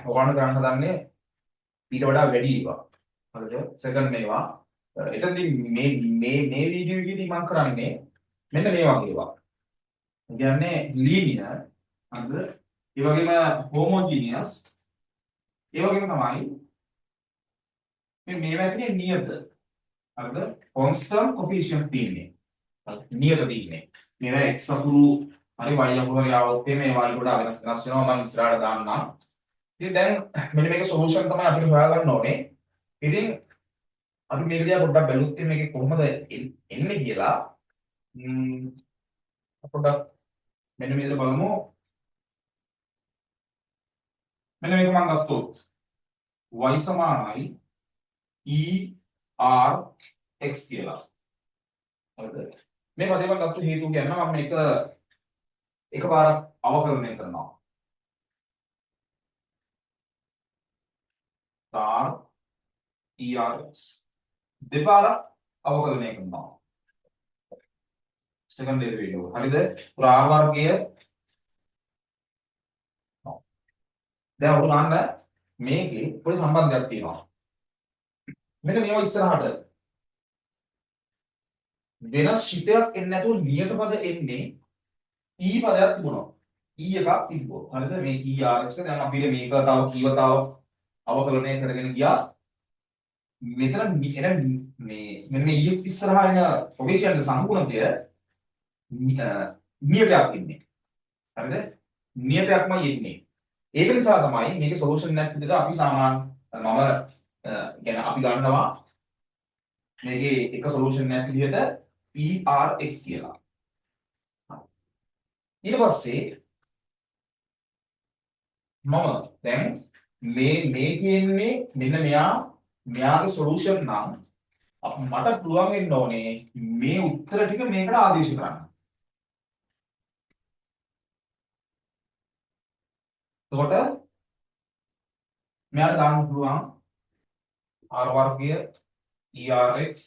ඔයගොල්ලෝ ගන්න හදන්නේ ඊට වඩා වැඩි ඒවා. හරිද? සෙකන්ඩ් මේවා. එතනදී මේ වීඩියෝ එකේදී මම කරන්නේ මෙන්න මේ වගේ ඒවා. ඒ කියන්නේ ලීනියර් හරිද? ඒ වගේම හෝමෝජීනියස් ඒ වගේම තමයි මේවා ඇතුලේ නියත. හරිද? කොන්ස්ටන්ට් කොෆිෂියන්ට් තියෙන්නේ. නියත තියෙන්නේ. මේවා x අකුරු හරි y අකුරු හරි ආවොත් මේවා වල වෙනස් වෙනවා මම ඉස්සරහට දාන්නම්. ඉතින් දැන් මෙන්න මේක සොලියුෂන් තමයි අපිට හොයාගන්න ඕනේ. ඉතින් අපි මේක දිහා පොඩ්ඩක් බැලුවොත් මේකේ කොහොමද එන්නේ කියලා පොඩ්ඩක් මෙන්න මේක බලමු. මෙන්න මේක මම ගත්තොත් y සමානයි er x කියලා. හරිද? මේ පදේ මම ගත්ත හේතුව කියන්න මම මේක එකපාරක් අවකලනය කරනවා. erx දෙපාරක් අවකලනය කරනවා. Second derivative. හරිද? r වර්ගය දැන් ඔතන ගන්න මේකේ පොඩි සම්බන්ධයක් තියෙනවා. මෙන්න මේවා ඉස්සරහට වෙනස් ශිතයක් එන්නේ නැතුව නියත පද එන්නේ e පදයක් තිබුණා. e එකක් තිබ්බොත්. හරිද? මේ erx දැන් අපිට මේක තව කීවතාව අවකලනය කරගෙන ගියා. මෙතන එන මෙන්න ex ඉස්සරහා එන කොෆිෂියන්ට් සම්පූර්ණකය නියතයක් ඉන්නේ. හරිද? නියතයක්මයි එන්නේ. ඒක නිසා තමයි මේකේ සොලියුෂන් එකක් විදිහට අපි සාමාන්‍ය කියන්නේ අපි ගන්නවා මේකේ එක සොලියුෂන් එකක් විදිහට erx කියලා. ඊට පස්සේ මම දැන් මේ කියන්නේ මෙන්න මෙයාගේ සොලියුෂන් නම් මට පුළුවන් වෙන්න ඕනේ මේ උත්තර ටික මේකට ආදේශ කරන්න. එතකොට මෙයාට දාන්න පුළුවන් r වර්ගය erx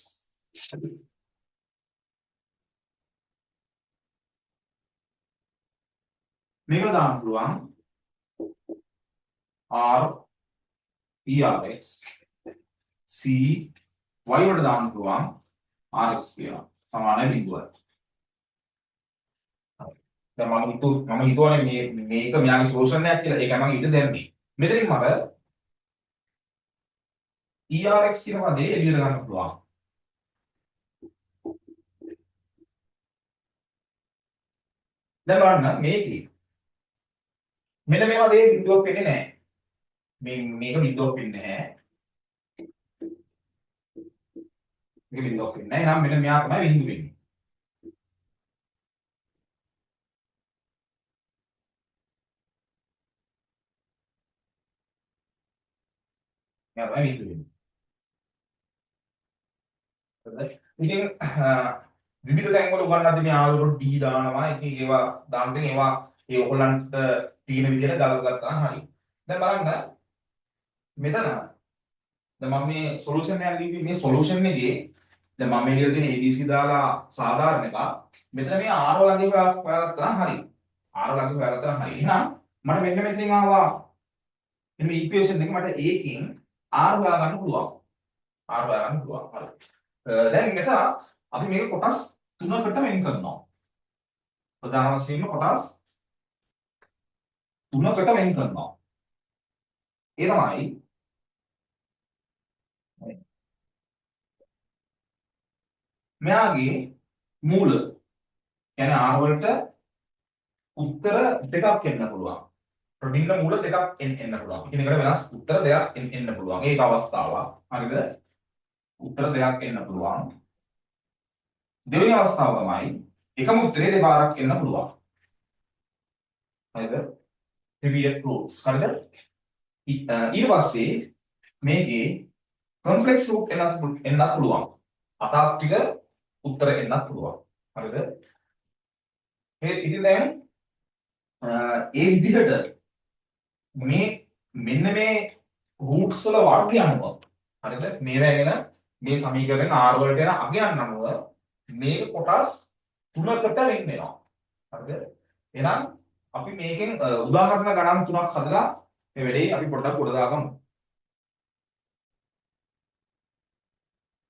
මේක දාන්න පුළුවන් r erx c y වලට දාන්න පුළුවන් rx කියලා සමානයි බිඳුවයි. දැන් මම හිතුවනේ මේක මෙයාගේ සොලියුෂන් එකක් කියලා. ඒකයි මම ඊට දැම්මේ. මෙතනින් මට erx කියන පදේ එළියට ගන්න පුළුවන්. දැන් බලන්න මේකේ මෙන්න මේ වගේ බිඳුවක් වෙන්නේ නැහැ. මේක බිඳුවක් වෙන්නේ නැහැ. මේක බිඳුවක් වෙන්නේ නැහැ. එහෙනම් මෙන්න මෙයා තමයි බිඳුව වෙන්නේ. මෙයා තමයි බිඳුව වෙන්නේ. ඉතින් විවිධ තැන්වල උගන්වද්දී මේ ආවලට D දානවා. ඉතින් ඒවා දාන්න තියෙන ඒවා ඒ ඔයගොල්ලන්ට තියෙන විදිහට ගලප ගත්තා හරි. දැන් බලන්න මෙතන දැන් මම මේ සොලියුෂන් එක ලිව්වේ මේ සොලියුෂන් එකේ දැන් මම මේ ලියලා තියෙන ABC දාලා සාධාරණ එක මෙතන මේ R වලගේ හොයාගත්තා නම් හරි. R වලගේ හොයාගත්තා නම් හරි. එහෙනම් මට මෙන්න මෙතනින් ආවා මේ ඉක්වේෂන් එක මට ඒකෙන් R හොයාගන්න පුළුවන්. R හොයාගන්න පුළුවන්. හරි. දැන් මෙතන අපි මේක කොටස් තුනකට වෙන් කරනවා. ප්‍රධාන වශයෙන්ම කොටස් තුනකට වෙන් කරනවා. ඒ තමයි මෙයාගේ මූල කියන්නේ R වලට උත්තර දෙකක් එන්න පුළුවන්. ප්‍රතිින්න මූල දෙකක් එන්න පුළුවන්. ඉතින් ඒකට වෙනස් උත්තර දෙකක් එන්න පුළුවන්. ඒක අවස්ථාවක්. හරිද? උත්තර දෙකක් එන්න පුළුවන්. දෙවෙනි අවස්ථාව තමයි එකම උත්තරේ දෙපාරක් එන්න පුළුවන්. හරිද? repeated roots. හරිද? ඊට පස්සේ මේකේ complex root එන්නත් පුළුවන්. අතාත්වික උත්තර එන්නත් පුළුවන්. හරිද? ඉතින් දැන් ඒ විදිහට මෙන්න මේ roots වල වර්ගය අනුව හරිද? මේවා ගැන මේ සමීකරණ R වලට යන අගයන් අනුව මේ කොටස් තුනකට වෙන් වෙනවා. හරිද? එහෙනම් අපි මේකෙන් උදාහරණ ගණන් තුනක් හදලා මේ වැඩේ අපි පොඩ්ඩක් උඩ දාගමු.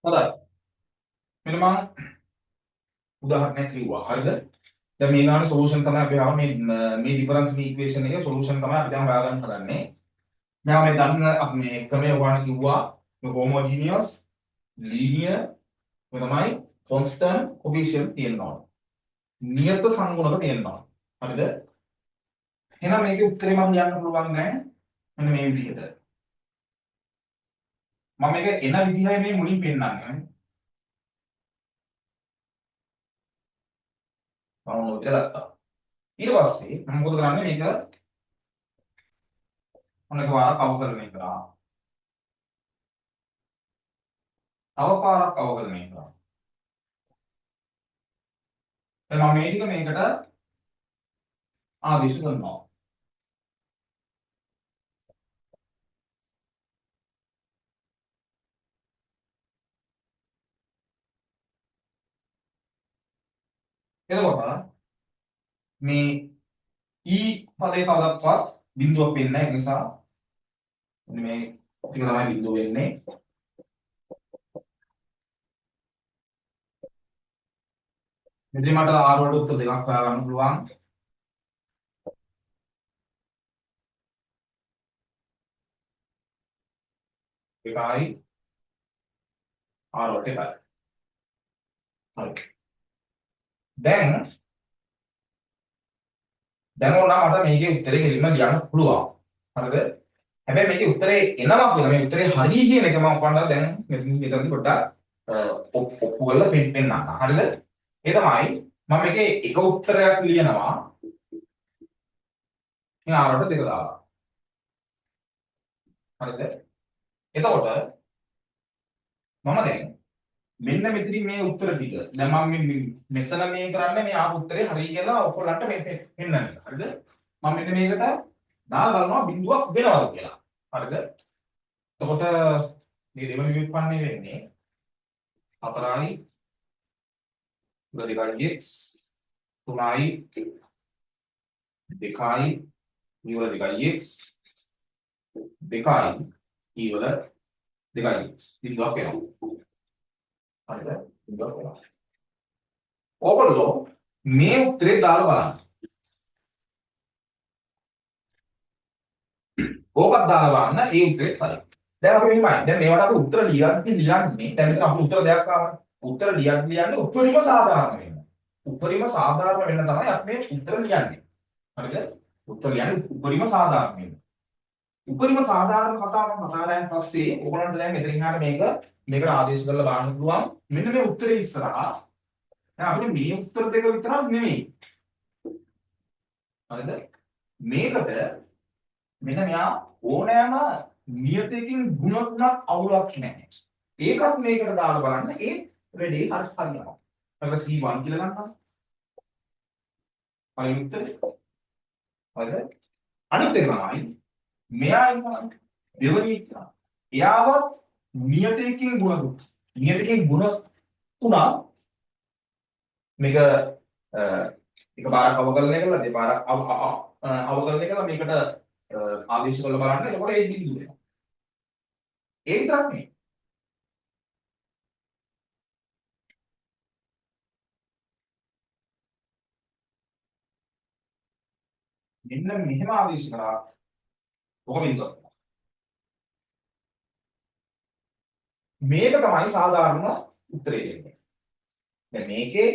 හොඳයි. මෙන්න මම උදාහරණයක් ලිව්වා. හරිද? දැන් මේ ගානේ සොලියුෂන් තමයි අපි ආව මේ ඩිෆරන්ස් ඉක්වේෂන් එකේ සොලියුෂන් තමයි අපි දැන් හොයාගන්න හදන්නේ. දැන් මේ දන්න අපි මේ ක්‍රමය ඔයාලට කිව්වා මේ හෝමෝජීනියස් ලීනියර් මේ තමයි කොන්ස්ටන්ට් කොෆිෂියන්ට් තියෙනවා. නියත සංගුණක තියෙනවා. හරිද? එහෙනම් මේකේ උත්තරේ මම ලියන්න පුළුවන් දැන් මෙන්න මේ විදිහට. මම මේක එන විදිහයි මේ මුලින් පෙන්නන්නේ. මම ඔය විදිහට ගත්තා. ඊට පස්සේ මම මොකද කරන්නේ මේක ඔන්න එකපාරක් අවකලනය කරා. තව පාරක් අවකලනය කරා. දැන් මම මේ ටික මේකට ආදේශ කරනවා. එතකොට මේ e පදේ කවදාවත් බිඳුවක් වෙන්නේ නැහැ. ඒ නිසා මේ ටික තමයි බිඳුව වෙන්නේ. මෙතන මට r වලට උත්තර දෙකක් හොයාගන්න පුළුවන්. එකයි r වලට එකයි. හරි. දැන් ඕන මට මේකේ උත්තරේ ගෙලින්න ලියන්න පුළුවන්. හරිද? හැබැයි මේකේ උත්තරේ එනවා කියලා මේ උත්තරේ හරි කියන එක මම ඔයගොල්ලන්ට දැන් මෙතනදී පොඩ්ඩක් ඔප්පු කරලා පෙන්නන්න. හරිද? ඒ තමයි මම මේකේ එක උත්තරයක් ලියනවා. මේ r වලට දෙක දාලා. හරිද? එතකොට මම දැන් මෙන්න මෙතනින් මේ උත්තර ටික දැන් මම මෙතන මේ කරන්නේ මේ ආපු උත්තරේ හරි කියලා ඔයගොල්ලන්ට පෙන්නන්න. හරිද? මම මෙන්න මේකට දාලා බලනවා බිඳුවක් වෙනවද කියලා. හරිද? එතකොට මේ දෙවෙනි ව්‍යුත්පන්නය වෙන්නේ 4i දෙකයි x 3i දෙකයි ඊවල දෙකයි x දෙකයි ඊවල දෙකයි x බිඳුවක් වෙනවා. හරිද? බිඳුවක් වෙනවා. ඕගොල්ලෝ මේ උත්තරේ දාලා බලන්න. ඕකත් දාලා බලන්න ඒ උත්තරේ හරි. දැන් අපි මෙහෙමයි. දැන් මේවට අපි උත්තර ලියන්නේ දැන් මෙතන අපිට උත්තර දෙකක් ආවනේ. උත්තර ලියන්නේ උපරිම සාධාරණ වෙන්න. උපරිම සාධාරණ වෙන්න තමයි අපි මේ උත්තර ලියන්නේ. හරිද? උත්තර ලියන්නේ උපරිම සාධාරණ වෙන්න. උපරිම සාධාරණ කතාව මම කතා කරලා පස්සේ ඕගොල්ලන්ට දැන් මෙතනින් එහාට මේකට ආදේශ කරලා බලන්න පුළුවන්. මෙන්න මේ උත්තරේ ඉස්සරහා දැන් අපිට මේ උත්තර දෙක විතරක් නෙමෙයි. හරිද? මේකට මෙන්න මෙයා ඕනෑම නියතයකින් ගුණයක් අවුලක් නැහැ. ඒකත් මේකට දාලා බලන්න ඒ වැඩේ හරියනවා. අපිට C1 කියලා ගන්නවා. පළවෙනි උත්තරේ. හරිද? අනිත් එක තමයි මෙයා ඉන්නවා දෙවෙනි එක. එයාවත් නියතයකින් ගුණ දුන්නා. නියතයකින් ගුණ තුනා මේක එකපාරක් අවකලනය කළා දෙපාරක් අවකලනය කළා මේකට ආදේශ කරලා බලන්න. එතකොට ඒ බිඳුව වෙනවා. ඒ විතරක් නෙවෙයි. මෙන්න මෙහෙම ආදේශ කරා ඔක බිඳුව. මේක තමයි සාධාරණ උත්තරය දෙන්නේ. දැන් මේකේ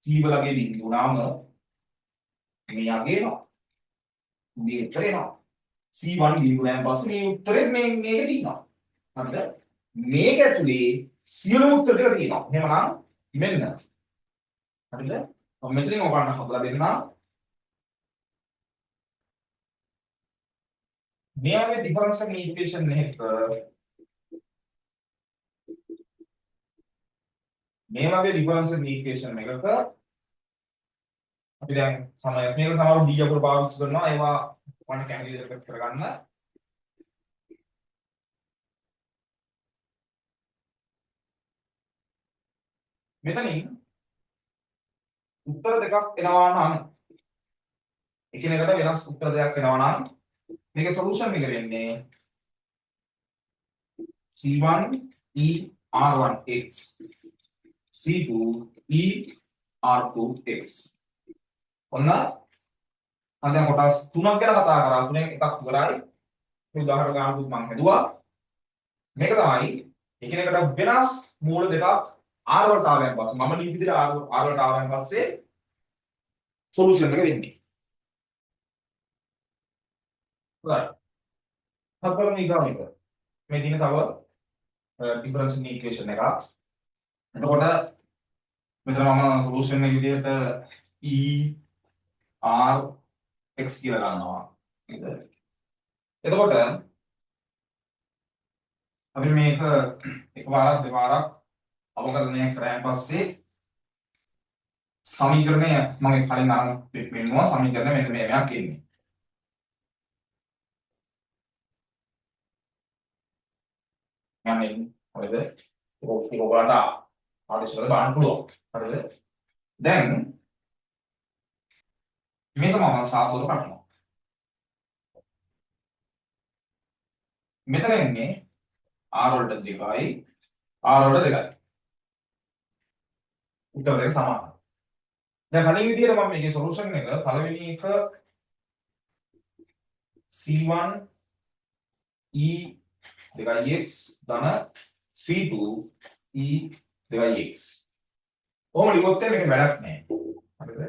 සීවලගේ බිඳුව වුණාම මෙයාගේ එනවා. මේ උත්තරේ එනවා. C1 බිඳුවෙන් පස්සේ මේ උත්තරේ මේක තියෙනවා. හරිද? මේක ඇතුලේ සියලු උත්තර ටික තියෙනවා. එහෙමනම් මෙන්න. හරිද? මම මෙතනින් ඔයගොල්ලන්ට හදලා දෙන්නම්. මේ වගේ ඩිෆරන්ෂල් ඉක්වේෂන් එකක මේ වගේ ඩිෆරන්ෂල් ඉක්වේෂන් එකක අපි දැන් මේක සමහරව D අකුර පාවිච්චි කරනවා ඒවා වන්න කැන්ඩිඩේට් කරගන්න. මෙතනින් උත්තර දෙකක් එනවා නම් එකිනෙකට වෙනස් උත්තර දෙකක් එනවා නම් මේකේ සොලියුෂන් එක වෙන්නේ C1 E R1x C2 E R2x. ඔන්න මම දැන් කොටස් තුනක් ගැන කතා කරා. තුනෙන් එකක් ඉවරයි. මේ උදාහරණ ගන්නකුත් මම හදුවා. මේක තමයි එකිනෙකට වෙනස් මූල දෙකක් R වලට ආවයන් පස්සේ මම ලියපු විදිහට R වලට ආවයන් පස්සේ සොලියුෂන් එක වෙන්නේ. හරි. හතරවෙනි ඊගාව එක. මේ දින තව ඩිෆරන්ෂියල් ඉක්වේෂන් එකක්. එතකොට මෙතන මම සොලියුෂන් එක විදිහට E R x කියලා ගන්නවා. නේද? එතකොට අපි මේක එකපාරක් දෙපාරක් අවකලනය කරාන් පස්සේ සමීකරණය මම කලින් අරන් පෙන්නනවා. සමීකරණය මෙන්න මේක එන්නේ. යන්නේ හරිද? ඒක ඔයගොල්ලන්ට ආදේශ කරලා බලන්න පුළුවන්. හරිද? දැන් මේක මම සාපෝල කටනවා. මෙතන එන්නේ R වලට 2යි R වලට 2යි. උත්තරේ සමානයි. දැන් කලින් විදිහට මම මේකේ සොලියුෂන් එක පළවෙනි එක C1 E 2x ධන C2 E 2x. ඔහොම ලියුවොත් මේක වැඩක් නැහැ. හරිද?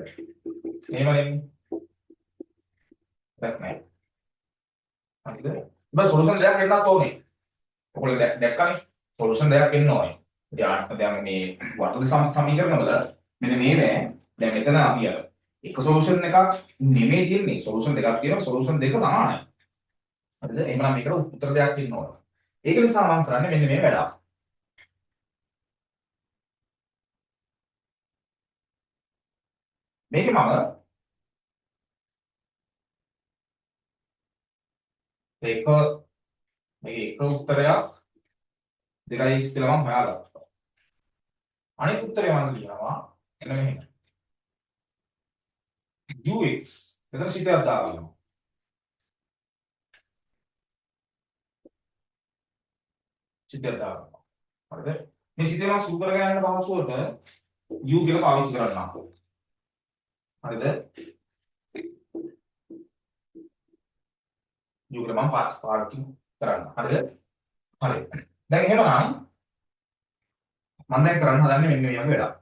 එහෙමනේ. වැඩක් නැහැ. හරිද? බස් සොලියුෂන් දෙයක් එන්නත් ඕනේ. ඔයගොල්ලෝ දැක්කනේ සොලියුෂන් දෙයක් එන්න ඕනේ. දැන් මේ වර්ධන සමීකරණ වල මෙන්න මේ නෑ. දැන් මෙතන අපි අර එක සොලියුෂන් එකක් නෙමෙයි තියෙන්නේ. සොලියුෂන් දෙකක් තියෙනවා. සොලියුෂන් දෙක සමානයි. හරිද? එහෙනම් මේකට උත්තර දෙයක් ඉන්න ඕන. ඒක නිසා මම කරන්නේ මෙන්න මේ වැඩක්. මේකේ මම මේක උත්තරයක් 2x කියලා මම හොයාගත්තා. අනිත් උත්තරේ මම ලියනවා එන්න මෙහෙම. ux මෙතන සිතයක් දාගන්නවා. සිතයක් දාගන්නවා. හරිද? මේ සිතේ මම සුපර් ගන්න පහසුවට u කියලා පාවිච්චි කරන්නම්. හරිද? u කියලා මම පාවිච්චි කරන්න. හරිද? හරි. දැන් එහෙමනම් මම දැන් කරන්න හදන්නේ මෙන්න මේ වගේ වැඩක්.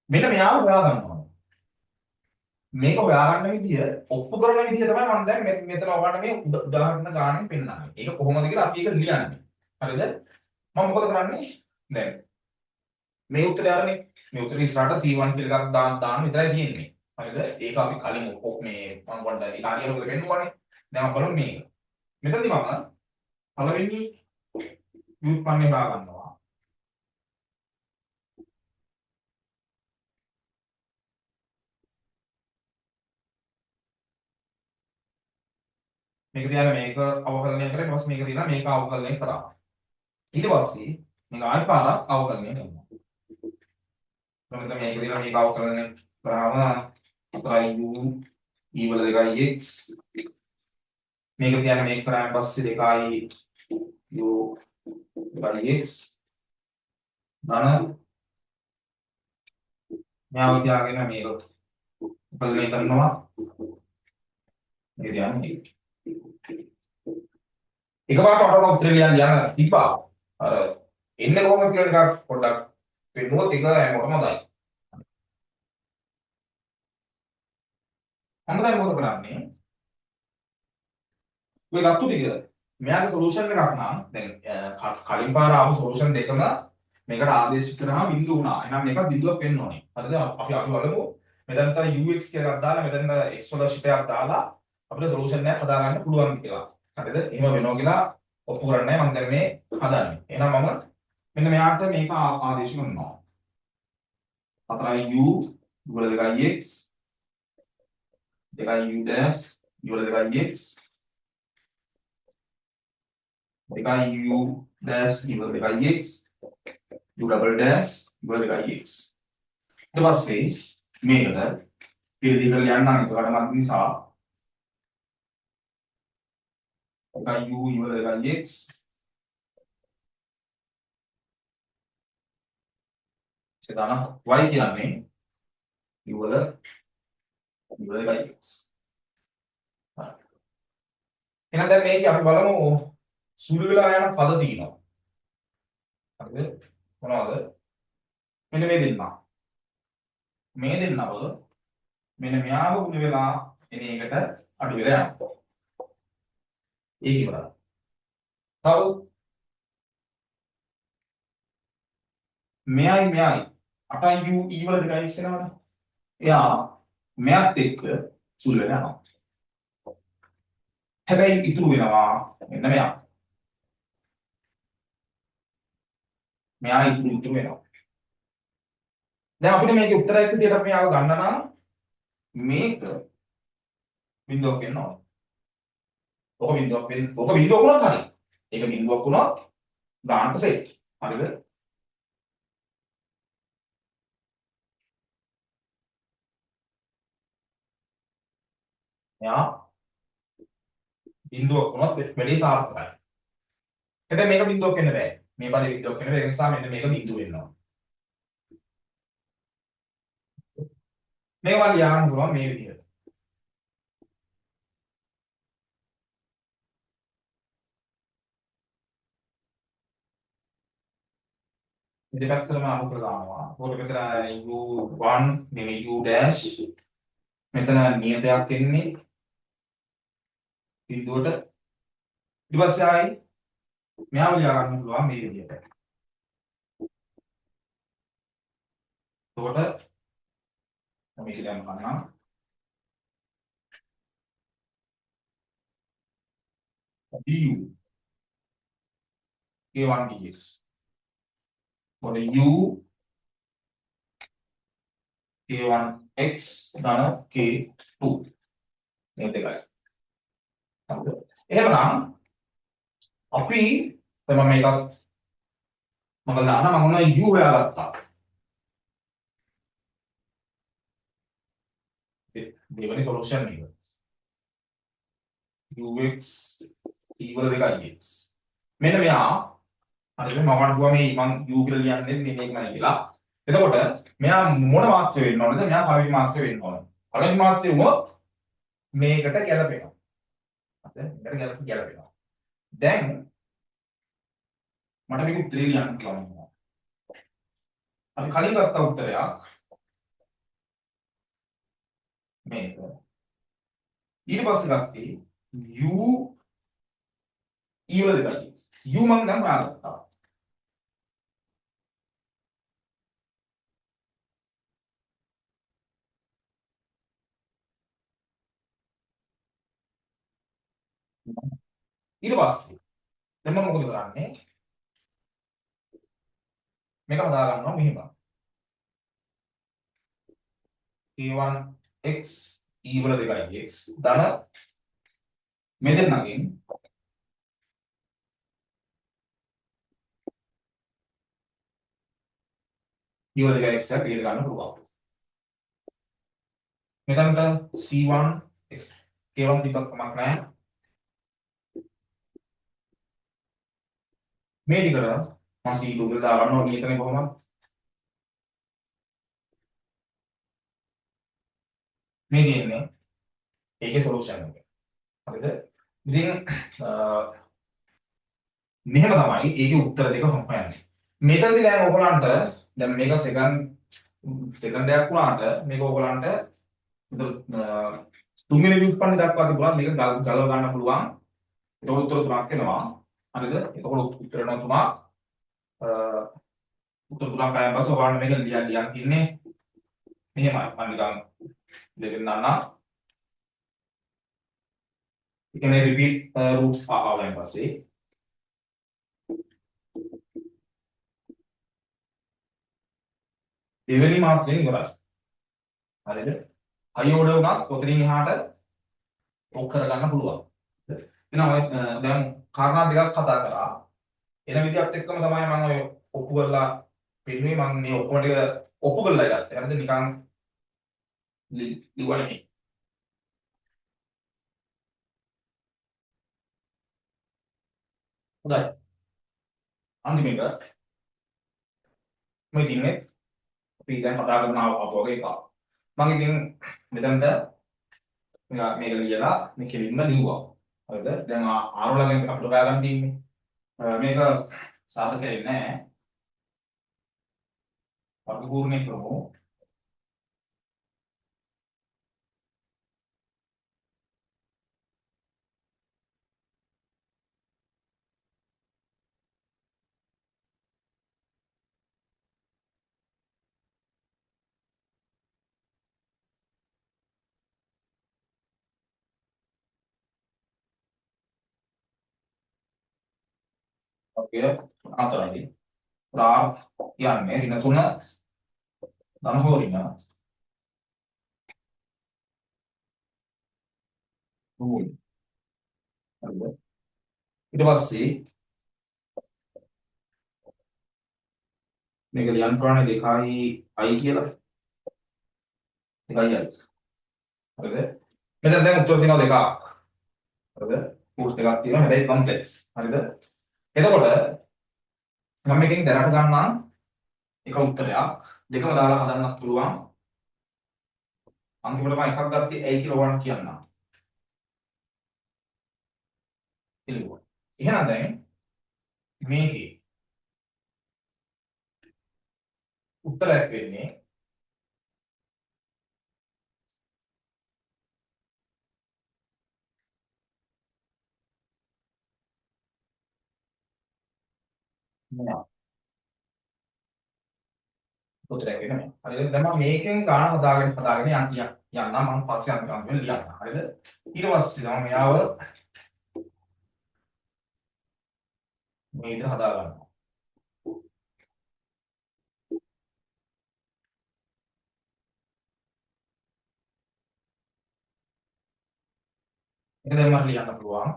මෙන්න මෙයාව හොයා ගන්නවා. මේක හොයාගන්න විදිය ඔප්පු කරන විදිය තමයි මම දැන් මෙතන ඔයාලට මේ උදාහරණ ගානෙන් පෙන්නන්නේ. ඒක කොහොමද කියලා අපි ඒක ලියන්නේ. හරිද? මම මොකද කරන්නේ? දැන් මේ උත්තරය අරනේ. මේ උත්තරේ ඉස්සරහට C1 කියලා එකක් දාන්න විතරයි තියෙන්නේ. හරිද? ඒක අපි කලින් මේ මම වඩා ඉතාලියට උඩ පෙන්නුවානේ. දැන් අපි බලමු මේක. මෙතනදී මම පළවෙනි ව්‍යුත්පන්නය හොයා ගන්නවා. මේක තියාගෙන මේක අවකලනය කරලා ඊට පස්සේ මේක තියලා මේක අවකලනය කරා. ඊට පස්සේ මේක ආයෙ පාරක් අවකලනය කරනවා. එතකොට මේක තියලා මේක අවකලනය කරාම උතරයි u e වල 2x මේක තියාගෙන මේක කරාන් පස්සේ 2යි u 2x ධන මෙයාව තියාගෙන මේක අවකලනය කරනවා. මේක තියාගෙන එකපාරට ඔටෝම උත්තර ලියන්න යන තිබ්බා. අර එන්නේ කොහොමද කියලා එකක් පොඩ්ඩක් පෙන්නුවොත් ඒක හැමෝටම හොඳයි. මම දැන් මොකද කරන්නේ? ඔය ගත්තු ටික මෙයාගේ සොලියුෂන් එකක් නම් දැන් කලින් පාර ආපු සොලියුෂන් දෙකම මේකට ආදේශ කරනවා බිඳුව වුණා. එහෙනම් මේක බිඳුවක් වෙන්න ඕනේ. හරිද? අපි බලමු මෙතනට ux කියලා එකක් දාලා මෙතනට x වල ශිටයක් දාලා අපිට සොලියුෂන් එකක් හදාගන්න පුළුවන් කියලා. හරිද? එහෙම වෙනවා කියලා ඔප්පු කරන්නේ මම දැන් මේ හදන්නේ. එහෙනම් මම මෙන්න මෙයාට මේක ආදේශ කරනවා. 4u වල 2x 2u dash u වල 2x 2u dash u වල 2x u double dash u වල 2x ඊට පස්සේ මේකට පිළිදි කරලා යන්නම් ඒකට මත් නිසා එකයි u ඉවර එකයි x සදාන y කියන්නේ ඉවර එකයි x. එහෙනම් දැන් මේක අපි බලමු සුළු වෙලා යන පද තියෙනවා. හරිද? මොනවද? මෙන්න මේ දෙන්නා. මේ දෙන්නව මෙන්න මෙයාව ගුණ වෙලා එන එකට අඩු වෙලා යනවා. ඒක ඉවරයි. තව මෙයයි 8u e වල දෙකයි x එනවනේ. එයා මෙයත් එක්ක සුළු වෙලා යනවා. හැබැයි ඉතුරු වෙනවා මෙන්න මෙයා. මෙයා ඉතුරු වෙනවා. දැන් අපිට මේකේ උත්තරයක් විදියට අපි ආව ගන්න නම් මේක බිඳුවක් වෙන්න ඕනේ. ඔක බිඳුවක් වුණොත් හරි. ඒක බිඳුවක් වුණොත් ගානට සෙට්. හරිද? මෙයා බිඳුවක් වුණොත් වැඩි සාර්ථකයි. එතෙන් මේක බිඳුවක් වෙන්න බෑ. මේ පදේ බිඳුවක් වෙන්න බෑ. ඒ නිසා මෙන්න මේක බිඳුව වෙන්න ඕනේ. මේක මම ලියන්න පුළුවන් මේ විදිහට. දෙපැත්තටම අනුකර දානවා. පොඩ මෙතන u1 නෙමෙයි u dash. මෙතන නියතයක් එන්නේ බිඳුවට. ඊට පස්සේ ආයි මෙයාව ලියා ගන්න පුළුවන් මේ විදිහට. එතකොට මේක දැන් ගන්නවා. du k1 dx. මොකද u k1 x ධන k2 මේ දෙකයි. හරිද? එහෙනම් අපි තමයි මේකත් මම දාන්න මම උනා u හොයාගත්තා. දෙවෙනි සොලියුෂන් එක. ux e වල දෙකයි x. මෙන්න මෙයා හරිද මම වඩුවා මේ මම u කියලා ලියන්නේ මේකමයි කියලා. එතකොට මෙයා මොන මාත්‍රය වෙන්න ඕනද? මෙයා පළවෙනි මාත්‍රය වෙන්න ඕන. පළවෙනි මාත්‍රය වුණොත් මේකට ගැලපෙනවා. හරිද? මේකට ගැලපෙනවා. දැන් මට මේක උත්තරේ ලියන්න පුළුවන්. අපි කලින් ගත්ත උත්තරයක් මේක. ඊට පස්සේ ගත්තේ u e වල දෙකයි. u මම දැන් හොයාගත්තා. ඊට පස්සේ දැන් මම මොකද කරන්නේ? මේක හදා ගන්නවා මෙහෙම. k1 x e වල දෙකයි x ධන මෙතනකින් e වල දෙකයි x එක පිළිගන්න ගන්න පුළුවන්. මෙතනට c1 x k1 දෙකක් කමක් නැහැ. මේ ටිකට මම c2 කියලා දා ගන්නවා මෙතන කොහොමද? මේ තියෙන්නේ ඒකේ සොලියුෂන් එක. හරිද? ඉතින් මෙහෙම තමයි ඒකේ උත්තර දෙක හොයන්නේ. මෙතනදී දැන් ඔයගලන්ට දැන් මේක සෙකන්ඩ් එකක් වුණාට මේක ඔයගලන්ට තුන්වෙනි ව්‍යුත්පන්න දක්වා තිබුණා මේක ගලව ගන්න පුළුවන්. ඒක උත්තර තුනක් එනවා. හරිද? එතකොට උත්තර එනවා තුනක්. උත්තර තුනක් ආයම බස ඔයගලන්ට මේක ලියන් ඉන්නේ මෙහෙමයි. මම නිකන් දෙකෙන් දාන්න. You can repeat roots ආවයන් පස්සේ දෙවෙනි මාත්‍රයෙන් ඉවරයි. හරිද? හයි ඕඩර් උනත් කොතනින් එහාට ඔක් කරගන්න පුළුවන්. එහෙනම් ඔය දැන් කාරණා දෙකක් කතා කරා. එන විදිහත් එක්කම තමයි මම ඔය ඔප්පු කරලා පෙන්නුවේ මම මේ ඔක්කොම ටික ඔප්පු කරලා ගත්තා. හරිද? නිකන් ලිව්වා නෙමෙයි. හොඳයි. අන්තිමේට මේ තින්නේ අපි දැන් කතා කරන ආපුවගේ එක. මම ඉතින් මෙතනට මේක ලියලා මේ කෙලින්ම ලිව්වා. හරිද? දැන් ආරෝලගෙන් අපිට හොයාගන්න තියෙන්නේ. මේක සාධක වෙන්නේ නැහැ. අපි පූර්ණේ කරමු. ඔකේ අතරයි. ප්‍රා කියන්නේ ඍණ 3 ධන හෝ ඍණ 3. හරිද? ඊට පස්සේ මේක ලියන්න ප්‍රමාණය 2යි කියලා. 2යි. හරිද? මෙතන දැන් උත්තර දෙනවා දෙකක්. හරිද? කෝස් දෙකක් තියෙනවා. හැබැයි කොම්ප්ලෙක්ස්. හරිද? එතකොට මම මේකෙන් දැනට ගන්නම් එක උත්තරයක්. දෙකම දාලා හදන්නත් පුළුවන්. අන්තිමට මම එකක් ගත්තේ ඇයි කියලා ඔයාලට කියන්නම්. එළියුවා. එහෙනම් දැන් මේකේ උත්තරයක් වෙන්නේ මෙයා. උත්තරයක් වෙන්නේ මෙයා. හරිද? දැන් මම මේකෙන් ගාන හදාගෙන යන්නම් මම පස්සේ අන්තිමට ලියන්න. හරිද? ඊට පස්සේ මම මෙයාව මේ විදිහට හදා ගන්නවා. ඒක දැන් මට ලියන්න පුළුවන්.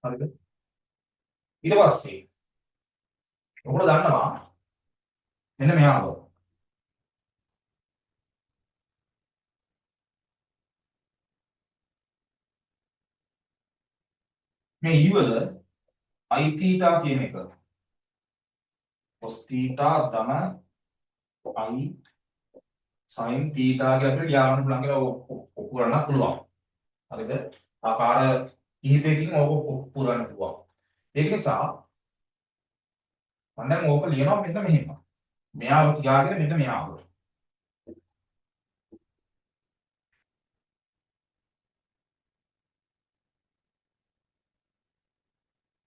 හරිද? ඊට පස්සේ ඔකට දන්නවා මෙන්න මෙයාව. මේ ඉවල i θ කියන එක cos θ ධන i sin θ කියලා අපිට ලියා ගන්න පුළුවන් කියලා ඔප්පු කරන්න පුළුවන්. හරිද? ආකාර කිහිපයකින් ඕක ඔප්පු කරන්න පුළුවන්. ඒක නිසා මම දැන් ඕක ලියනවා මෙන්න මෙහෙම. මෙයාව තියාගෙන මෙන්න මෙයාව.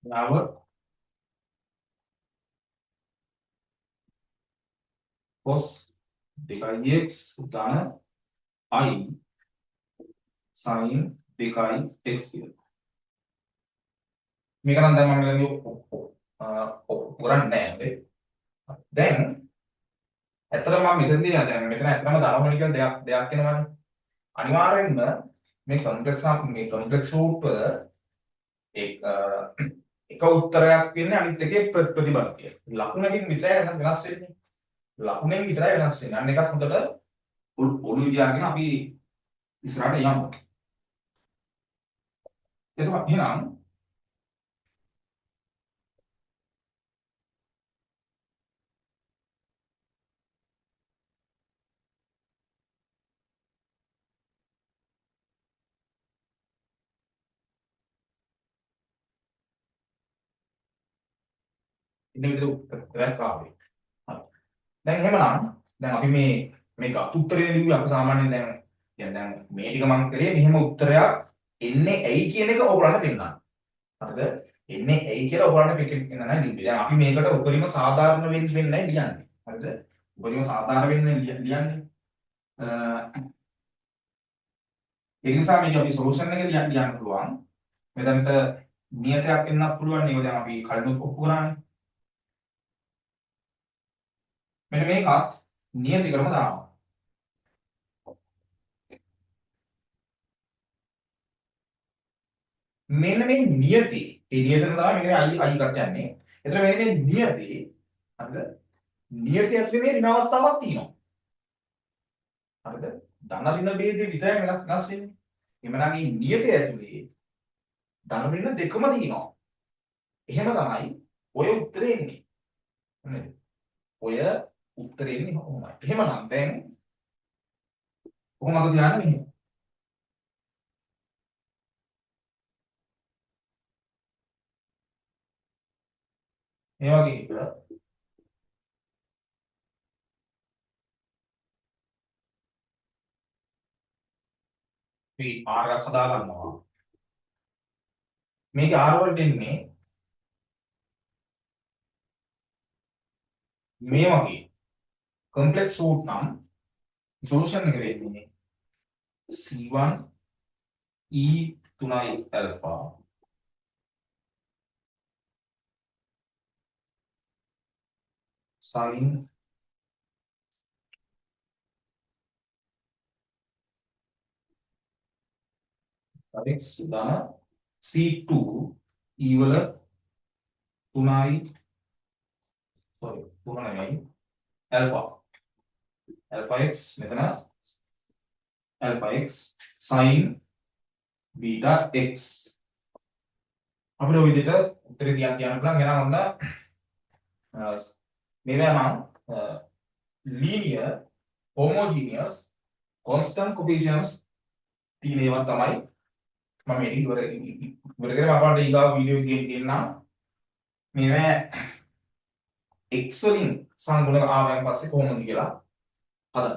මෙයාව cos 2x ධන i sin 2x කියලා. මේක නම් දැන් මම ළඟදී ඔප්පු කරන්නේ නැහැ. දැන් ඇත්තටම මම මෙතනදී දැන් මෙතන ඇත්තටම ධනවල කියලා දෙයක් එනවනේ. අනිවාර්යෙන්ම මේ කොම්ප්ලෙක්ස් රූට් වල එක උත්තරයක් වෙන්නේ අනිත් එකේ ප්‍රතිබලය. ලකුණකින් විතරයි වෙනස් වෙන්නේ. ලකුණෙන් විතරයි වෙනස් වෙන්නේ. අන්න එකත් හොඳට ඔළුවේ තියාගෙන අපි ඉස්සරහට යමු. එතකොට එහෙනම් ඉන්න විදිහට උත්තරයක් ආවේ. හරි. දැන් එහෙමනම් දැන් අපි මේක උත්තරේ ලිව්වේ අපි සාමාන්‍යයෙන් දැන් මේ ටික මම කරේ මෙහෙම උත්තරයක් එන්නේ ඇයි කියන එක ඔයගොල්ලන්ට පෙන්නන්න. හරිද? එන්නේ ඇයි කියලා ඔයගොල්ලන්ට පෙන්නන්නයි ලිව්වේ. දැන් අපි මේකට උපරිම සාධාරණ වෙන්නයි ලියන්නේ. හරිද? උපරිම සාධාරණ වෙන්න ලියන්නේ. ඒ නිසා මේක අපි සොලියුෂන් එක ලියන්න පුළුවන්. මෙතනට නියතයක් එන්නත් පුළුවන්. ඒක දැන් අපි කලින් ඔප්පු කරානේ. මෙන්න මේකත් නියති ක්‍රම දානවා. මෙන්න මේ නියති. ඒ නියතන තමයි මෙන්න i i එකට යන්නේ. එතන මේ නියතේ හරිද? නියතය ඇතුලේ මේ ඍණ අවස්ථාවක් තියෙනවා. හරිද? ධන ඍණ ભેදේ විතරයි වෙනස් වෙන්නේ. එමනම් මේ නියතය ඇතුලේ ධන ඍණ දෙකම තියෙනවා. එහෙම තමයි ඔය උත්තරේ එන්නේ. නේද? ඔය උත්තරේ එන්නේ කොහොමයි? එහෙමනම් දැන් කොහොමද කියන්නේ මෙහෙම? මේ වගේ එක අපි R එකක් හදා ගන්නවා. මේක R වලට එන්නේ මේ වගේ complex root නම් solution එක වෙන්නේ C1 E 3i alpha sin x ධන C2 E වල 3i sorry 3 නෙමෙයි alpha x මෙතන alpha x sin beta x අපිට ඔය විදිහට උත්තරේ තියන්න පුළුවන්. එහෙනම් ඔන්න මේවා නම් linear homogeneous constant coefficients තියෙන ඒවා තමයි මම මේක ඉවර කරගෙන අපරාට ඊගාව වීඩියෝ එකකින් කියන්නම්. මේවා x වලින් සංගුණ ආවයන් පස්සේ කොහොමද කියලා හදන්න.